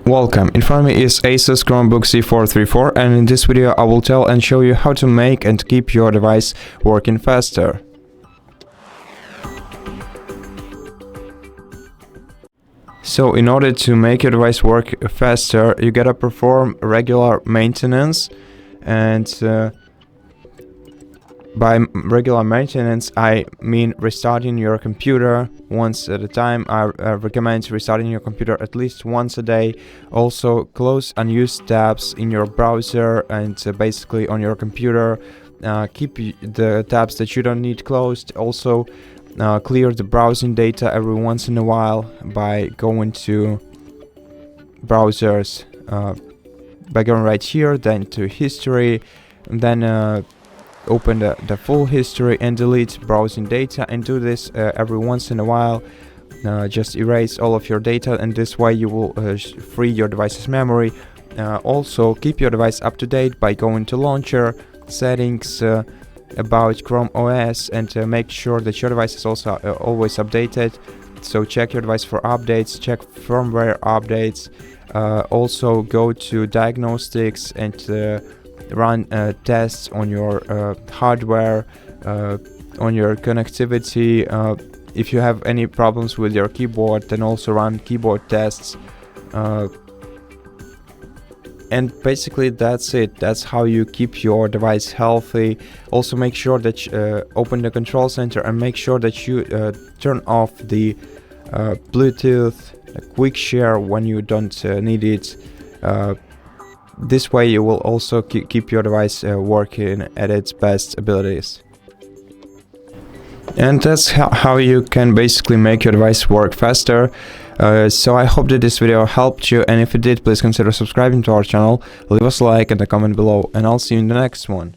Welcome, in front of me is ASUS Chromebook C434, and in this video I will tell and show you how to make and keep your device working faster. So in order to make your device work faster, you gotta perform regular maintenance, and by regular maintenance I mean restarting your computer once at a time. I recommend restarting your computer at least once a day. Also close unused tabs in your browser and basically on your computer. Keep the tabs that you don't need closed. Also clear the browsing data every once in a while by going to browsers, by going right here, then to history, and then open the full history and delete browsing data, and do this every once in a while. Just erase all of your data, and this way you will free your device's memory. Also keep your device up to date by going to launcher, settings, about Chrome OS, and make sure that your device is also always updated. So check your device for updates, check firmware updates. Also go to diagnostics and run tests on your hardware, on your connectivity. If you have any problems with your keyboard, then also run keyboard tests. And basically that's it. That's how you keep your device healthy. Also make sure that you open the control center and make sure that you turn off the Bluetooth quick share when you don't need it. This way you will also keep your device working at its best abilities. And that's how you can basically make your device work faster. So I hope that this video helped you, and if it did, please consider subscribing to our channel, leave us a like and a comment below, and I'll see you in the next one.